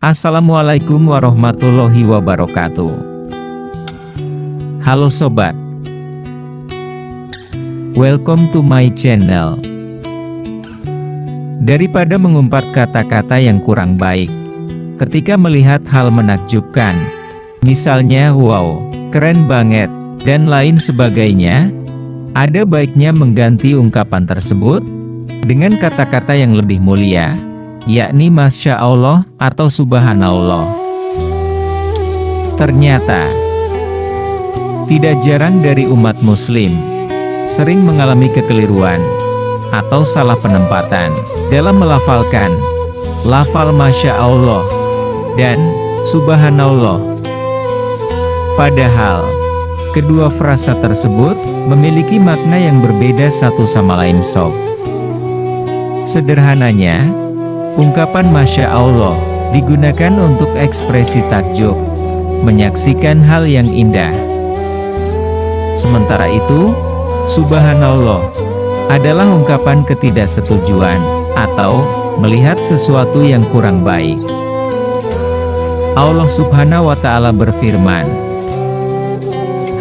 Assalamualaikum warahmatullahi wabarakatuh. Halo sobat, welcome to my channel. Daripada mengumpat kata-kata yang kurang baik ketika melihat hal menakjubkan, misalnya wow, keren banget, dan lain sebagainya, ada baiknya mengganti ungkapan tersebut dengan kata-kata yang lebih mulia, yakni Masya Allah atau Subhanallah. Ternyata, tidak jarang dari umat muslim sering mengalami kekeliruan atau salah penempatan dalam melafalkan lafal Masya Allah dan Subhanallah. Padahal, kedua frasa tersebut memiliki makna yang berbeda satu sama lain sob. Sederhananya, ungkapan Masya Allah digunakan untuk ekspresi takjub, menyaksikan hal yang indah. Sementara itu, Subhanallah adalah ungkapan ketidaksetujuan atau melihat sesuatu yang kurang baik. Allah Subhanahu wa Ta'ala berfirman,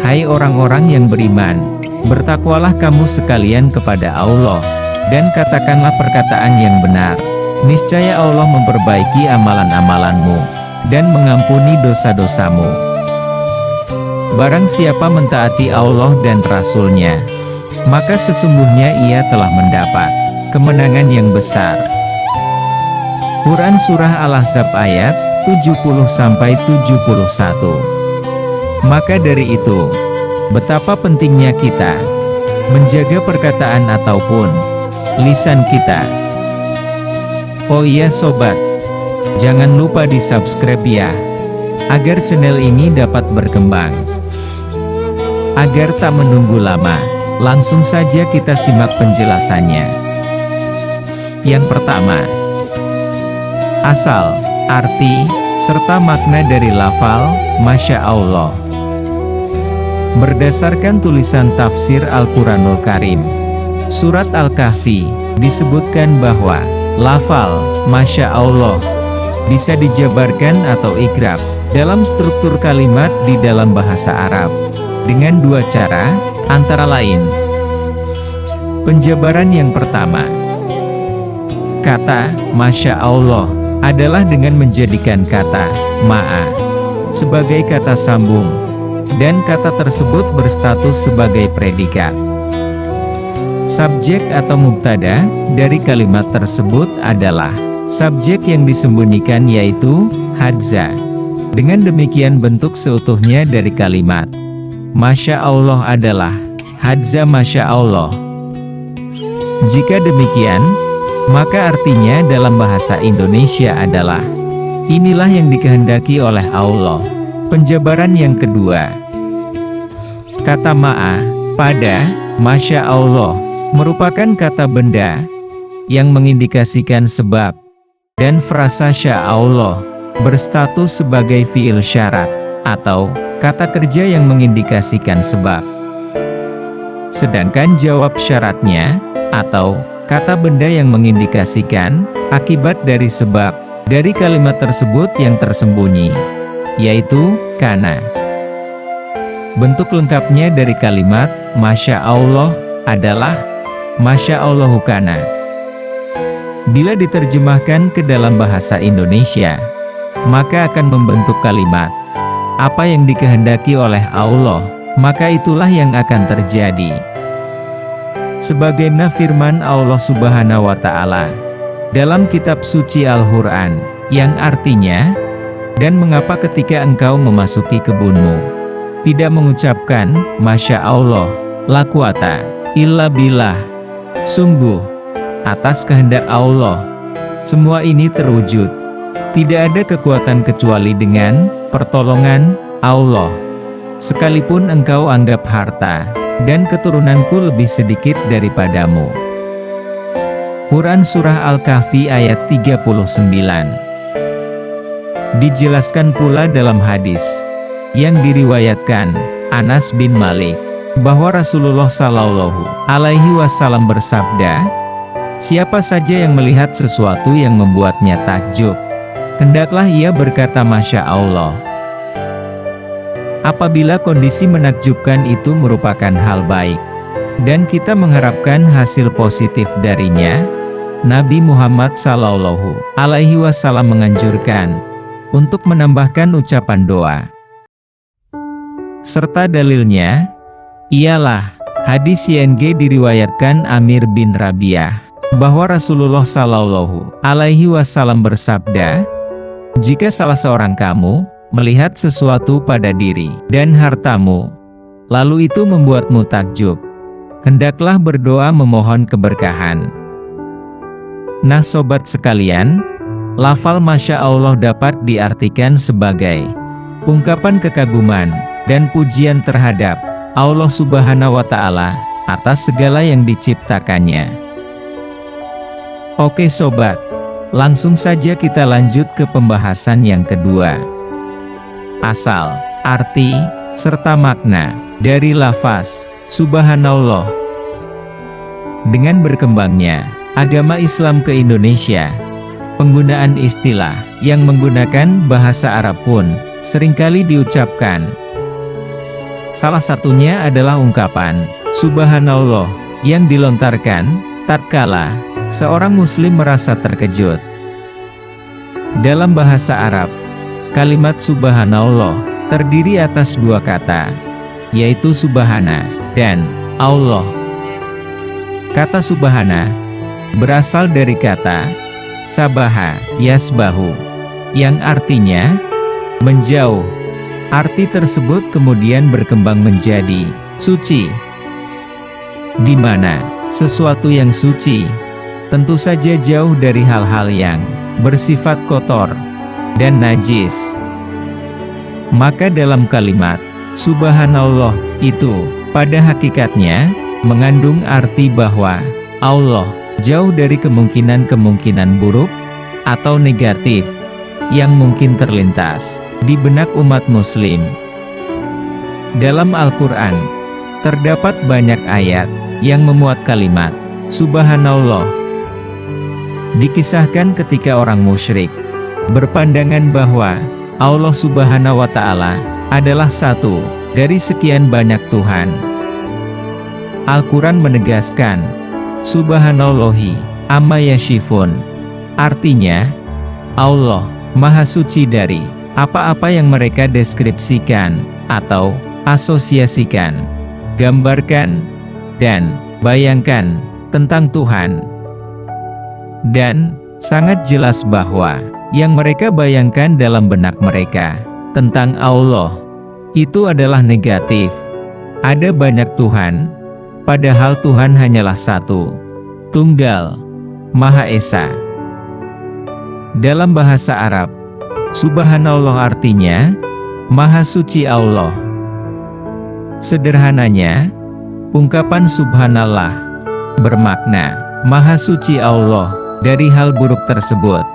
"Hai orang-orang yang beriman, bertakwalah kamu sekalian kepada Allah, dan katakanlah perkataan yang benar. Niscaya Allah memperbaiki amalan-amalanmu, dan mengampuni dosa-dosamu. Barang siapa mentaati Allah dan Rasul-Nya, maka sesungguhnya ia telah mendapat kemenangan yang besar." Quran Surah Al-Ahzab ayat 70-71. Maka dari itu, betapa pentingnya kita menjaga perkataan ataupun lisan kita. Oh iya sobat, jangan lupa di subscribe ya, agar channel ini dapat berkembang. Agar tak menunggu lama, langsung saja kita simak penjelasannya. Yang pertama, asal, arti, serta makna dari lafal Masya Allah. Berdasarkan tulisan tafsir Al-Quranul Karim, Surat Al-Kahfi, disebutkan bahwa lafal Masya Allah bisa dijabarkan atau ikrab dalam struktur kalimat di dalam bahasa Arab dengan dua cara, antara lain. Penjabaran yang pertama, kata Masya Allah adalah dengan menjadikan kata Ma'a sebagai kata sambung, dan kata tersebut berstatus sebagai predikat. Subjek atau mubtada dari kalimat tersebut adalah subjek yang disembunyikan, yaitu hadza. Dengan demikian bentuk seutuhnya dari kalimat Masya Allah adalah hadza Masya Allah. Jika demikian, maka artinya dalam bahasa Indonesia adalah inilah yang dikehendaki oleh Allah. Penjabaran yang kedua, kata Ma'a pada Masya Allah merupakan kata benda yang mengindikasikan sebab, dan frasa Sya Allah berstatus sebagai fiil syarat atau kata kerja yang mengindikasikan sebab. Sedangkan jawab syaratnya atau kata benda yang mengindikasikan akibat dari sebab dari kalimat tersebut yang tersembunyi, yaitu kana. Bentuk lengkapnya dari kalimat Masya Allah adalah Masya Allahu kana. Bila diterjemahkan ke dalam bahasa Indonesia, maka akan membentuk kalimat apa yang dikehendaki oleh Allah, maka itulah yang akan terjadi. Sebagaimana firman Allah Subhanahu wa Ta'ala dalam kitab suci Al-Quran, yang artinya, dan mengapa ketika engkau memasuki kebunmu tidak mengucapkan Masya Allah, la quwata illa billah. Sungguh, atas kehendak Allah, semua ini terwujud. Tidak ada kekuatan kecuali dengan pertolongan Allah. Sekalipun engkau anggap harta dan keturunanku lebih sedikit daripadamu. Quran Surah Al-Kahfi ayat 39. Dijelaskan pula dalam hadis yang diriwayatkan Anas bin Malik, bahwa Rasulullah Shallallahu Alaihi Wasallam bersabda, "Siapa saja yang melihat sesuatu yang membuatnya takjub, hendaklah ia berkata Masya Allah. Apabila kondisi menakjubkan itu merupakan hal baik, dan kita mengharapkan hasil positif darinya, Nabi Muhammad SAW menganjurkan untuk menambahkan ucapan doa. Serta dalilnya ialah hadis yang diriwayatkan Amir bin Rabi'ah bahwa Rasulullah SAW bersabda, "Jika salah seorang kamu melihat sesuatu pada diri dan hartamu, lalu itu membuatmu takjub, hendaklah berdoa memohon keberkahan." Nah sobat sekalian, lafal Masya Allah dapat diartikan sebagai ungkapan kekaguman dan pujian terhadap Allah Subhanahu wa Ta'ala atas segala yang diciptakannya. Oke sobat, langsung saja kita lanjut ke pembahasan yang kedua. Asal, arti, serta makna dari lafaz Subhanallah. Dengan berkembangnya agama Islam ke Indonesia, penggunaan istilah yang menggunakan bahasa Arab pun seringkali diucapkan. Salah satunya adalah ungkapan Subhanallah yang dilontarkan tatkala seorang muslim merasa terkejut. Dalam bahasa Arab, kalimat Subhanallah terdiri atas dua kata, yaitu Subhana dan Allah. Kata Subhana berasal dari kata Sabaha Yasbahu, yang artinya menjauh. Arti tersebut kemudian berkembang menjadi suci, di mana sesuatu yang suci tentu saja jauh dari hal-hal yang bersifat kotor dan najis. Maka dalam kalimat Subhanallah itu pada hakikatnya mengandung arti bahwa Allah jauh dari kemungkinan-kemungkinan buruk atau negatif yang mungkin terlintas di benak umat muslim. Dalam Al-Quran, terdapat banyak ayat yang memuat kalimat Subhanallah. Dikisahkan ketika orang musyrik berpandangan bahwa Allah Subhanahu wa Ta'ala adalah satu dari sekian banyak Tuhan. Al-Quran menegaskan Subhanallahi amma yashifun, artinya Allah Maha Suci dari apa-apa yang mereka deskripsikan atau asosiasikan, gambarkan, dan bayangkan tentang Tuhan. Dan sangat jelas bahwa yang mereka bayangkan dalam benak mereka tentang Allah itu adalah negatif. Ada banyak Tuhan, padahal Tuhan hanyalah satu, tunggal, Maha Esa. Dalam bahasa Arab, Subhanallah artinya Maha Suci Allah. Sederhananya, ungkapan Subhanallah bermakna Maha Suci Allah dari hal buruk tersebut.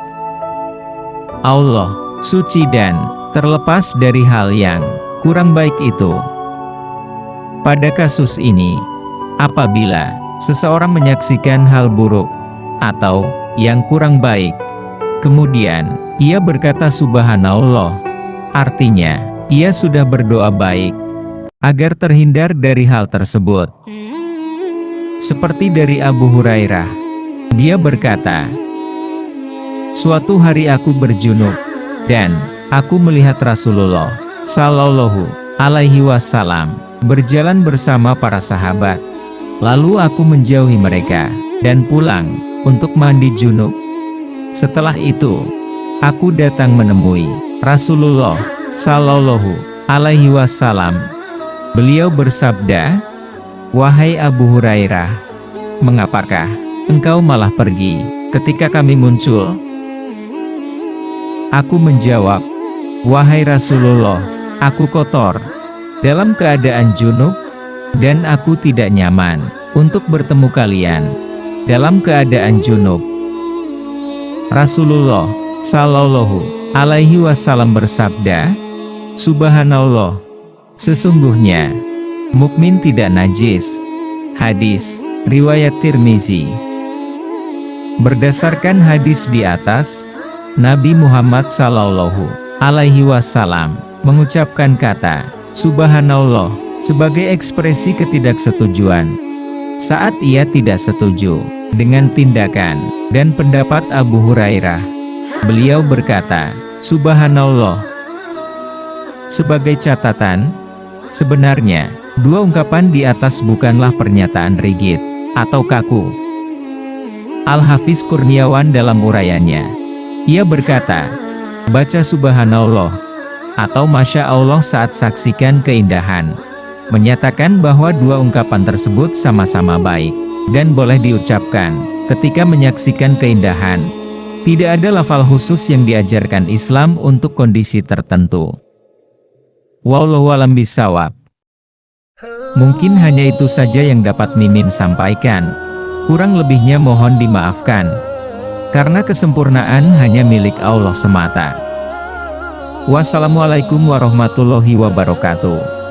Allah suci dan terlepas dari hal yang kurang baik itu. Pada kasus ini, apabila seseorang menyaksikan hal buruk atau yang kurang baik, kemudian ia berkata Subhanallah, artinya ia sudah berdoa baik agar terhindar dari hal tersebut. Seperti dari Abu Hurairah, dia berkata, "Suatu hari aku berjunub dan aku melihat Rasulullah Shallallahu Alaihi Wasallam berjalan bersama para sahabat. Lalu aku menjauhi mereka dan pulang untuk mandi junub. Setelah itu, aku datang menemui Rasulullah Shallallahu Alaihi Wasallam. Beliau bersabda, 'Wahai Abu Hurairah, mengapakah engkau malah pergi ketika kami muncul?' Aku menjawab, 'Wahai Rasulullah, aku kotor dalam keadaan junub, dan aku tidak nyaman untuk bertemu kalian dalam keadaan junub.' Rasulullah Shallallahu Alaihi Wasallam bersabda, 'Subhanallah, sesungguhnya mukmin tidak najis.' Hadis riwayat Tirmizi. Berdasarkan hadis di atas, Nabi Muhammad Sallallahu Alaihi Wasallam mengucapkan kata Subhanallah sebagai ekspresi ketidaksetujuan saat ia tidak setuju dengan tindakan dan pendapat Abu Hurairah. Beliau berkata, Subhanallah. Sebagai catatan, sebenarnya dua ungkapan di atas bukanlah pernyataan rigid atau kaku. Al-Hafiz Kurniawan dalam uraiannya, ia berkata, baca Subhanallah atau Masya Allah saat saksikan keindahan, menyatakan bahwa dua ungkapan tersebut sama-sama baik dan boleh diucapkan ketika menyaksikan keindahan. Tidak ada lafal khusus yang diajarkan Islam untuk kondisi tertentu. Wallahu a'lam bishawab. Mungkin hanya itu saja yang dapat Mimin sampaikan. Kurang lebihnya mohon dimaafkan. Karena kesempurnaan hanya milik Allah semata. Wassalamualaikum warahmatullahi wabarakatuh.